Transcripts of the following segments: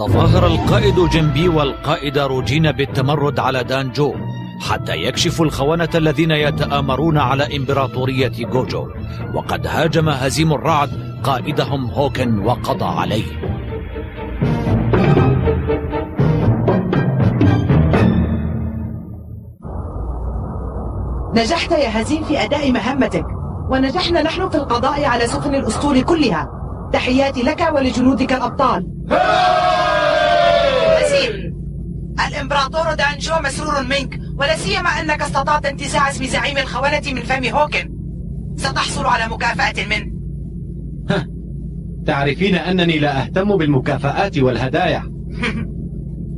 تظاهر القائد جنبي والقائدة روجينا بالتمرد على دانجو حتى يكشفوا الخونة الذين يتآمرون على إمبراطورية جوجو، وقد هاجم هزيم الرعد قائدهم هوكن وقضى عليه. نجحت يا هزيم في أداء مهمتك، ونجحنا نحن في القضاء على سفن الأسطول كلها. تحياتي لك ولجنودك الأبطال. هزيم، الإمبراطور دانجو مسرور منك، ولا سيما أنك استطعت انتزاع اسم زعيم الخونة من فم هوكن. ستحصل على مكافأة منه. تعرفين أنني لا أهتم بالمكافآت والهدايا.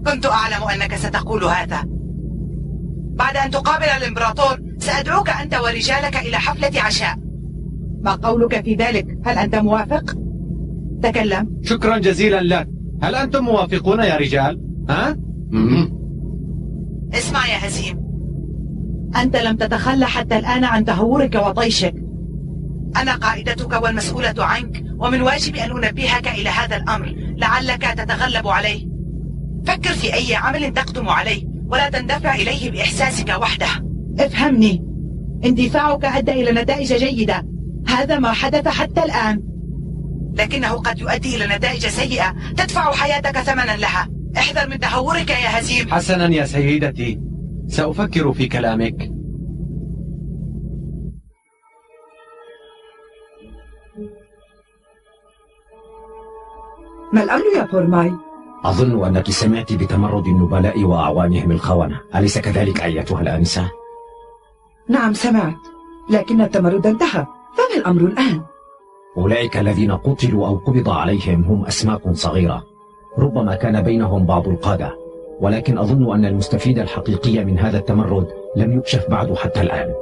كنت أعلم أنك ستقول هذا. بعد أن تقابل الإمبراطور سأدعوك أنت ورجالك إلى حفلة عشاء. ما قولك في ذلك؟ هل أنت موافق؟ تكلم. شكرا جزيلا لك. هل أنتم موافقون يا رجال؟ ها؟ اسمع يا هزيم، أنت لم تتخلى حتى الآن عن تهورك وطيشك. أنا قائدتك والمسؤولة عنك، ومن واجبي أن أنبهك إلى هذا الأمر لعلك تتغلب عليه. فكر في أي عمل تقدم عليه، ولا تندفع إليه بإحساسك وحده. افهمني، اندفاعك أدى إلى نتائج جيدة، هذا ما حدث حتى الآن، لكنه قد يؤدي إلى نتائج سيئة تدفع حياتك ثمنا لها. احذر من تهورك يا هزيم. حسنا يا سيدتي، سأفكر في كلامك. ما الأمر يا بورماي؟ أظن أنك سمعت بتمرد النبلاء وأعوانهم الخونة، أليس كذلك أيتها الآنسة؟ نعم سمعت، لكن التمرد انتهى، فما الأمر الآن؟ أولئك الذين قتلوا أو قبض عليهم هم أسماك صغيرة، ربما كان بينهم بعض القادة، ولكن أظن أن المستفيد الحقيقي من هذا التمرد لم يكشف بعد حتى الآن.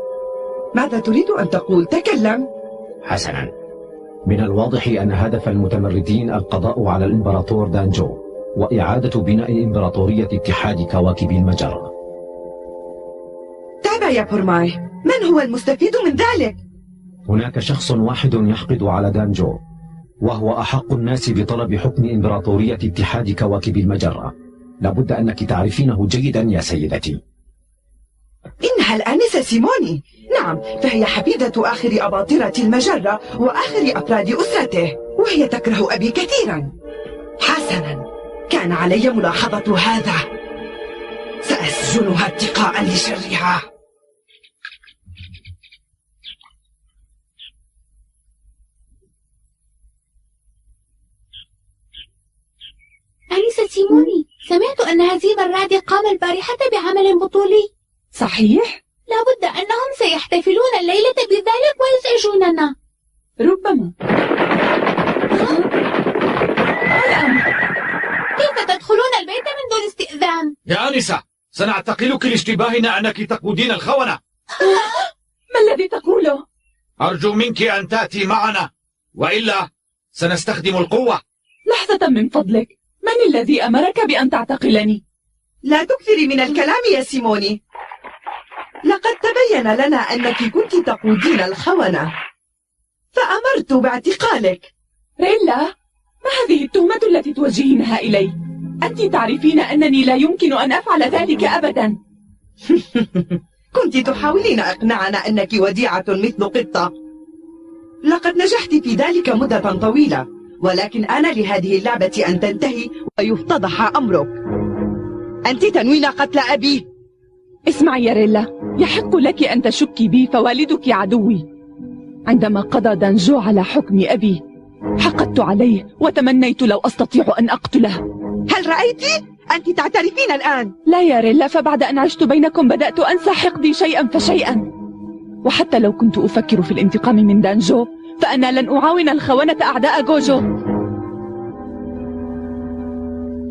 ماذا تريد أن تقول؟ تكلم. حسنا، من الواضح أن هدف المتمردين القضاء على الإمبراطور دانجو وإعادة بناء إمبراطورية اتحاد كواكب المجرة. تابع يا بورماي، من هو المستفيد من ذلك؟ هناك شخص واحد يحقد على دانجو، وهو أحق الناس بطلب حكم إمبراطورية اتحاد كواكب المجرة. لابد أنك تعرفينه جيدا يا سيدتي. إنها الآنسة سيموني، نعم، فهي حفيدة آخر أباطرة المجرة وآخر أفراد أسرته، وهي تكره أبي كثيرا. حسنا، كان علي ملاحظة هذا. سأسجنها اتقاء لشرها. أنسة سيموني، سمعت أن هزيم الرعد قام البارحة بعمل بطولي. صحيح؟ لابد أنهم سيحتفلون الليلة بذلك ويزعجوننا. ربما. كيف تدخلون البيت من دون استئذان؟ يا آنسة، سنعتقلك لاشتباهنا أنك تقودين الخونة. ما الذي تقوله؟ أرجو منك أن تأتي معنا، وإلا سنستخدم القوة. لحظة من فضلك، من الذي أمرك بأن تعتقلني؟ لا تكثري من الكلام يا سيموني. لقد تبين لنا أنك كنت تقودين الخونة، فأمرت باعتقالك. ريلا، ما هذه التهمة التي توجهينها إلي؟ أنت تعرفين أنني لا يمكن أن أفعل ذلك أبدا. كنت تحاولين إقناعنا أنك وديعة مثل قطة. لقد نجحت في ذلك مدة طويلة، ولكن أنا لهذه اللعبة أن تنتهي ويفتضح أمرك. أنت تنوين قتل أبي. اسمعي يا ريلا، يحق لك أن تشكي بي، فوالدك عدوي. عندما قضى دانجو على حكم أبي حقدت عليه وتمنيت لو أستطيع أن أقتله. هل رأيت؟ أنت تعترفين الآن. لا يا ريلا، فبعد أن عشت بينكم بدأت أنسى حقدي شيئا فشيئا، وحتى لو كنت أفكر في الانتقام من دانجو فأنا لن أعاون الخونة أعداء جوجو.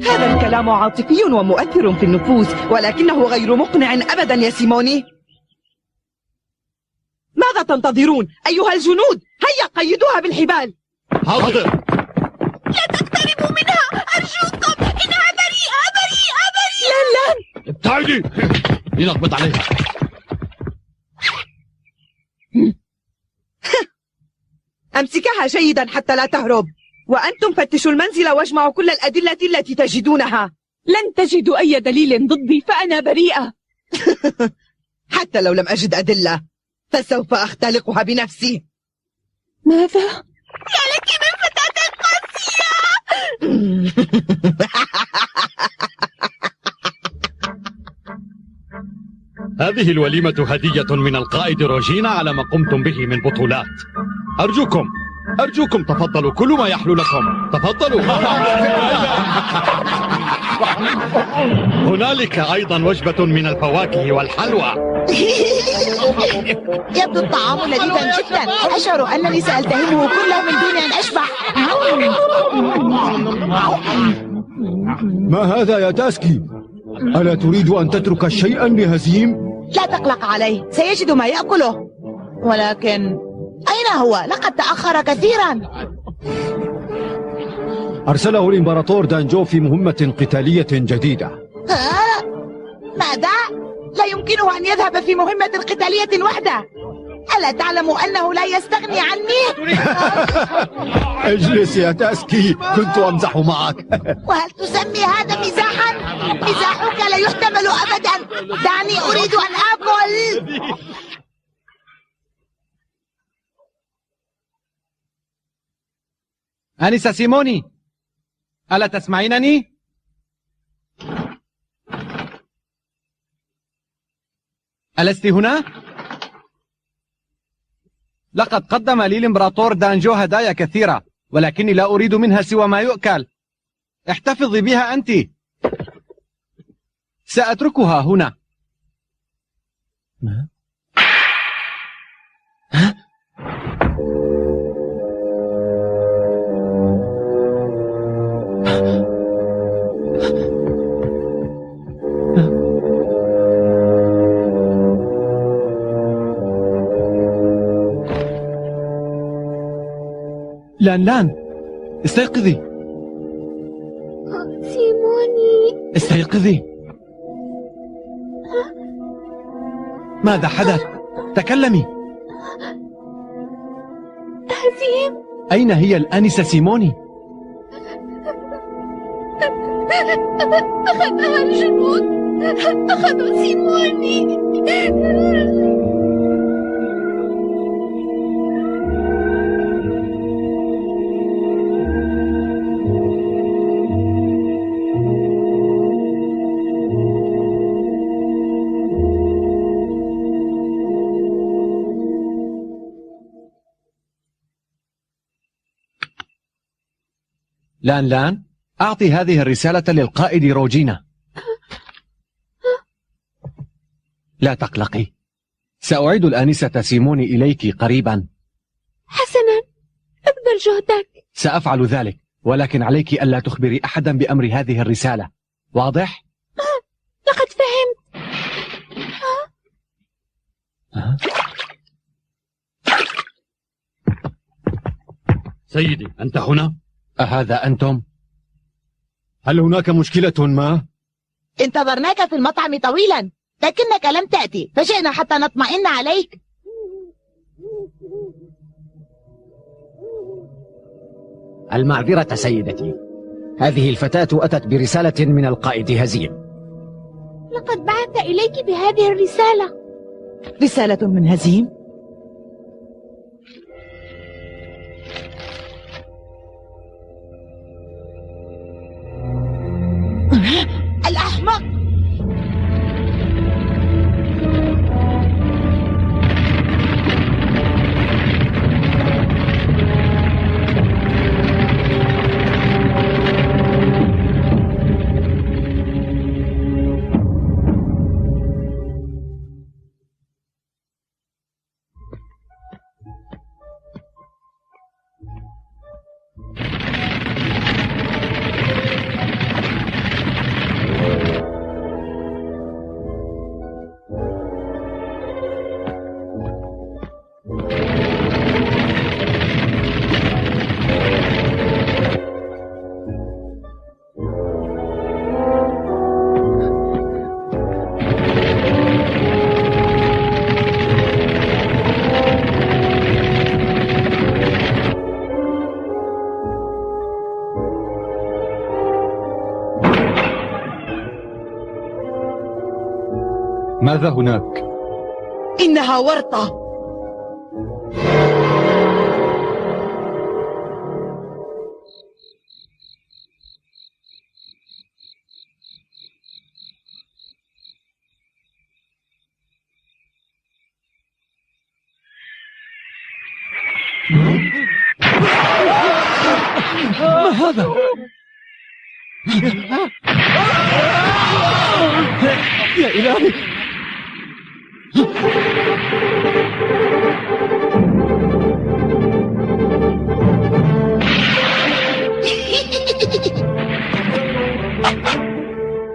هذا الكلام عاطفي ومؤثر في النفوس، ولكنه غير مقنع أبدا يا سيموني. ماذا تنتظرون أيها الجنود؟ هيا قيدوها بالحبال. حاضر. لا تقتربوا منها أرجوكم، إنها بريئة بريئة بريئة. لن ابتعدي، لنقبض عليها. أمسكها جيدا حتى لا تهرب، وأنتم فتشوا المنزل واجمعوا كل الأدلة التي تجدونها. لن تجدوا أي دليل ضدي، فأنا بريئة. حتى لو لم أجد أدلة فسوف أختلقها بنفسي. ماذا؟ يا لك من فتاة قاسية. هذه الوليمة هدية من القائد روجينا على ما قمتم به من بطولات. أرجوكم تفضلوا، كلوا ما يحلو لكم، تفضلوا. هنالك أيضا وجبة من الفواكه والحلوى. يبدو الطعام لذيذا جدا. أشعر أنني سألتهمه كله من دون أن أشبع. ما هذا يا تاسكي؟ ألا تريد أن تترك شيئا لهزيم؟ لا تقلق عليه، سيجد ما يأكله. ولكن أين هو؟ لقد تأخر كثيرا. أرسله الإمبراطور دانجو في مهمة قتالية جديدة. ماذا؟ لا يمكنه أن يذهب في مهمة قتالية وحده. ألا تعلم أنه لا يستغني عني؟ اجلس يا تاسكي، كنت أمزح معك. وهل تسمي هذا مزاحا؟ مزاحك لا يحتمل أبدا. دعني أريد أن آكل. آنسة سيموني، ألا تسمعينني؟ ألست هنا؟ لقد قدم لي الإمبراطور دانجو هدايا كثيرة، ولكني لا أريد منها سوى ما يؤكل. احتفظي بها أنت. سأتركها هنا. لان استيقظي. سيموني، استيقظي. ماذا حدث؟ تكلمي. هزيم. أين هي الآنسة سيموني؟ أخذها الجنود، أخذوا سيموني. لان، أعطي هذه الرسالة للقائد روجينا. لا تقلقي، سأعيد الآنسة سيموني إليك قريبا. حسنا، ابذل جهدك. سأفعل ذلك، ولكن عليك ألا تخبري أحدا بأمر هذه الرسالة. واضح؟ لقد فهمت. سيدي، أنت هنا؟ أهذا أنتم؟ هل هناك مشكلة ما؟ انتظرناك في المطعم طويلا، لكنك لم تأتي، فجئنا حتى نطمئن عليك. المعذرة سيدتي، هذه الفتاة أتت برسالة من القائد هزيم. لقد بعث إليك بهذه الرسالة. رسالة من هزيم؟ الأحمق! ماذا هناك؟ إنها ورطة. ما هذا؟ يا إلهي!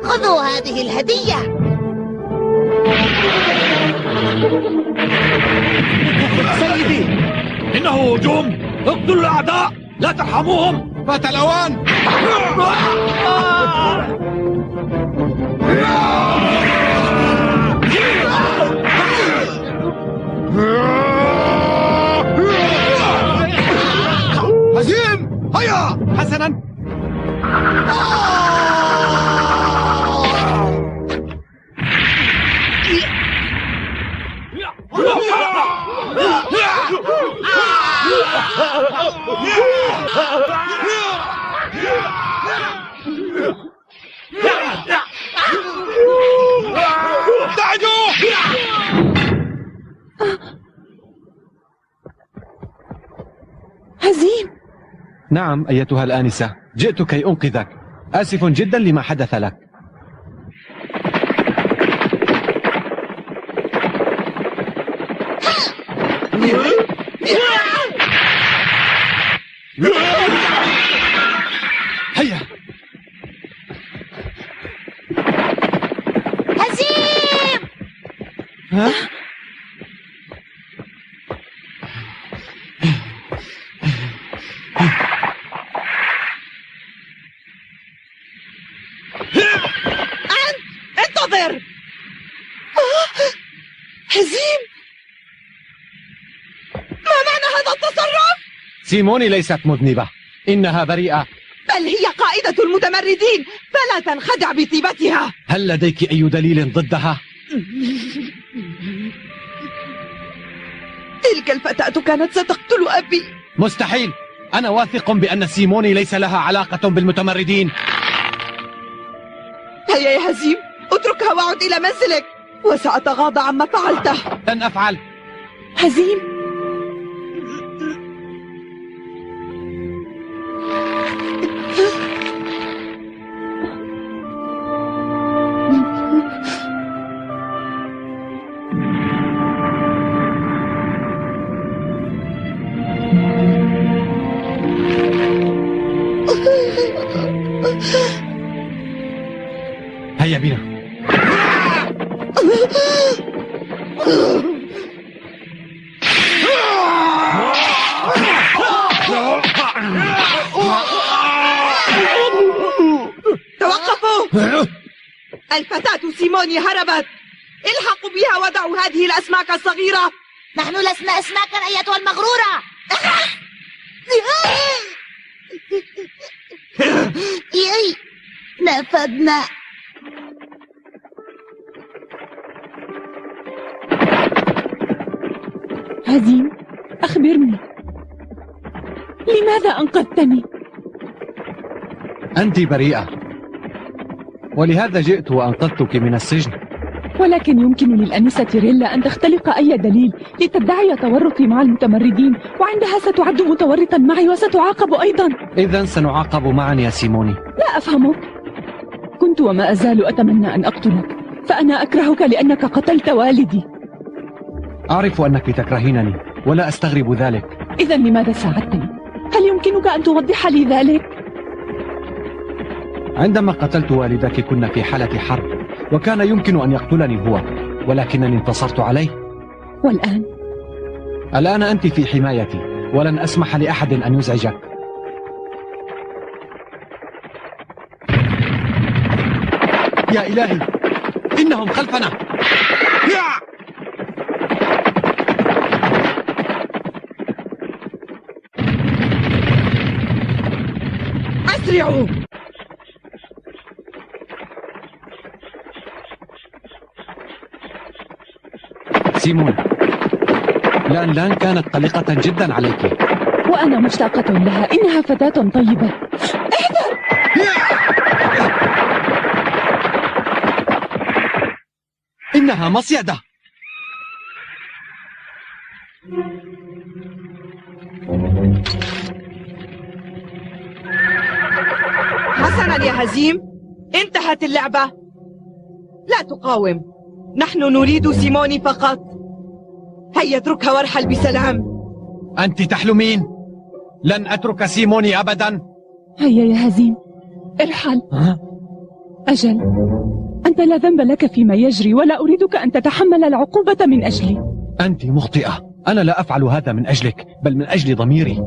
خذوا هذه الهدية. سيدي، إنه هجوم. اقتلوا الأعداء، لا ترحموهم. فات الأوان. هزيم، هيا. حسنا. هزيم. نعم أيتها الآنسة، جئت كي أنقذك. آسف جدا لما حدث لك. هيا. هزيم. ها؟ انتظر. هزيم، ما معنى هذا التصرف؟ سيموني ليست مذنبة، إنها بريئة. بل هي قائدة المتمردين، فلا تنخدع بطيبتها. هل لديك أي دليل ضدها؟ تلك الفتاة كانت ستقتل أبي. مستحيل. أنا واثق بأن سيموني ليس لها علاقة بالمتمردين. هيا يا هزيم، اتركها وعد إلى منزلك، وسأتغاضى عما فعلته. لن أفعل. هزيم. هيا بنا. توقفوا. الفتاة سيموني هربت. الحقوا بها ودعوا هذه الأسماك الصغيرة. نحن لسنا أسماكا أيتها المغرورة. نفذنا. هزيم، أخبرني، لماذا أنقذتني؟ أنت بريئة، ولهذا جئت وأنقذتك من السجن. ولكن يمكن للأنسة ريلا أن تختلق أي دليل لتدعي تورطي مع المتمردين، وعندها ستعد متورطا معي وستعاقب أيضا. إذن سنعاقب معا يا سيموني. لا أفهمك. كنت وما أزال أتمنى أن أقتلك، فأنا أكرهك لأنك قتلت والدي. أعرف أنك تكرهينني ولا أستغرب ذلك. إذن لماذا ساعدتني؟ هل يمكنك أن توضح لي ذلك؟ عندما قتلت والدك كنا في حالة حرب، وكان يمكن أن يقتلني هو، ولكنني انتصرت عليه. والآن؟ الآن أنت في حمايتي، ولن أسمح لأحد أن يزعجك. يا إلهي، إنهم خلفنا. أسرعوا. سيمون، لان كانت قلقة جدا عليك. وأنا مشتاقة لها، إنها فتاة طيبة. احذر! إنها مصيدة. حسنا يا هزيم، انتهت اللعبة. لا تقاوم، نحن نريد سيموني فقط. هيا اتركها وارحل بسلام. أنت تحلمين؟ لن أترك سيموني أبدا. هيا يا هزيم، ارحل. أجل، أنت لا ذنب لك فيما يجري، ولا أريدك أن تتحمل العقوبة من أجلي. أنت مخطئة، أنا لا أفعل هذا من أجلك، بل من أجل ضميري.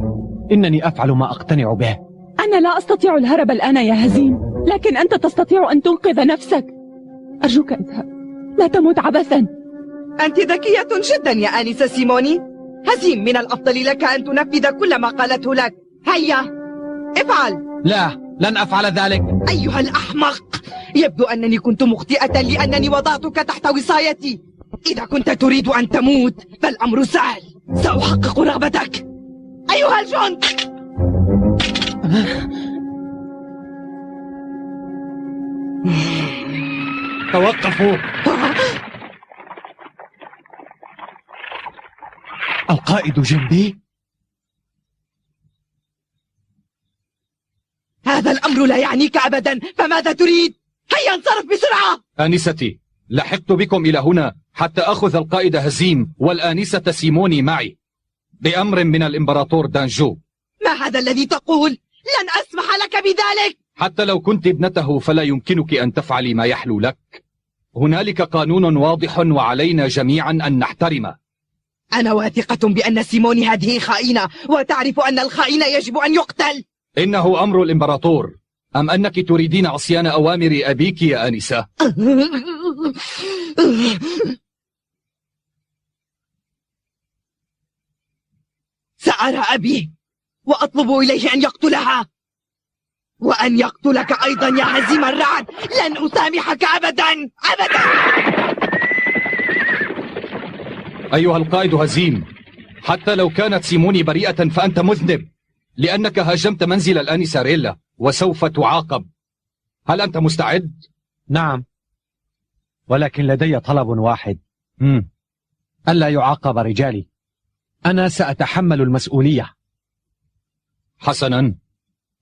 إنني أفعل ما أقتنع به. أنا لا أستطيع الهرب الآن يا هزيم، لكن أنت تستطيع أن تنقذ نفسك. أرجوك اذهب، لا تموت عبثا. أنت ذكية جدا يا آنسة سيموني. هزيم، من الأفضل لك أن تنفذ كل ما قالته لك. هيا افعل. لا، لن أفعل ذلك. أيها الأحمق، يبدو أنني كنت مخطئة لأنني وضعتك تحت وصايتي. إذا كنت تريد أن تموت فالأمر سهل، سأحقق رغبتك أيها الجند. توقفوا. القائد جنبي. هذا الأمر لا يعنيك أبدا، فماذا تريد؟ هيا انصرف بسرعة. آنستي، لحقت بكم إلى هنا حتى أخذ القائد هزيم والآنسة سيموني معي بأمر من الإمبراطور دانجو. ما هذا الذي تقول؟ لن أسمح لك بذلك. حتى لو كنت ابنته فلا يمكنك أن تفعلي ما يحلو لك. هنالك قانون واضح وعلينا جميعا أن نحترمه. أنا واثقة بأن سيموني هذه خائنة، وتعرف أن الخائن يجب أن يقتل. إنه أمر الإمبراطور، أم أنك تريدين عصيان أوامر أبيك يا آنسة؟ سأرى أبي وأطلب إليه أن يقتلها، وأن يقتلك أيضا يا هزيم الرعد. لن أسامحك أبدا أبدا. أيها القائد هزيم، حتى لو كانت سيموني بريئة فأنت مذنب، لأنك هاجمت منزل الآنسة ريلا وسوف تعاقب. هل أنت مستعد؟ نعم، ولكن لدي طلب واحد. ألا يعاقب رجالي. أنا سأتحمل المسؤولية. حسنا،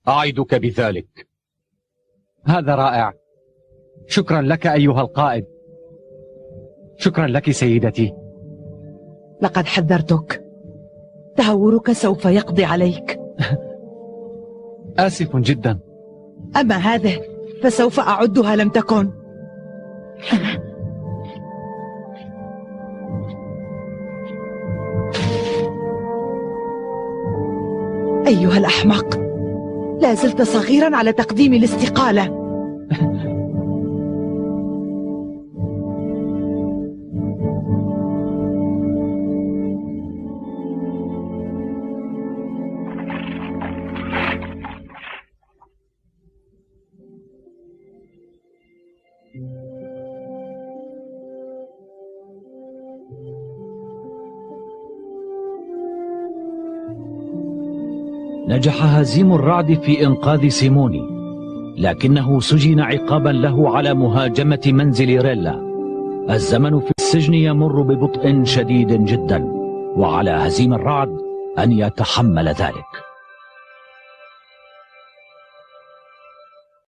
أعدك بذلك. هذا رائع. شكرا لك أيها القائد. شكرا لك سيدتي. لقد حذرتك، تهورك سوف يقضي عليك. آسف جدا. أما هذه فسوف أعدها لم تكن. أيها الأحمق، لا زلت صغيرا على تقديم الاستقالة. نجح هزيم الرعد في إنقاذ سيموني، لكنه سجن عقابا له على مهاجمة منزل ريلا. الزمن في السجن يمر ببطء شديد جدا، وعلى هزيم الرعد أن يتحمل ذلك.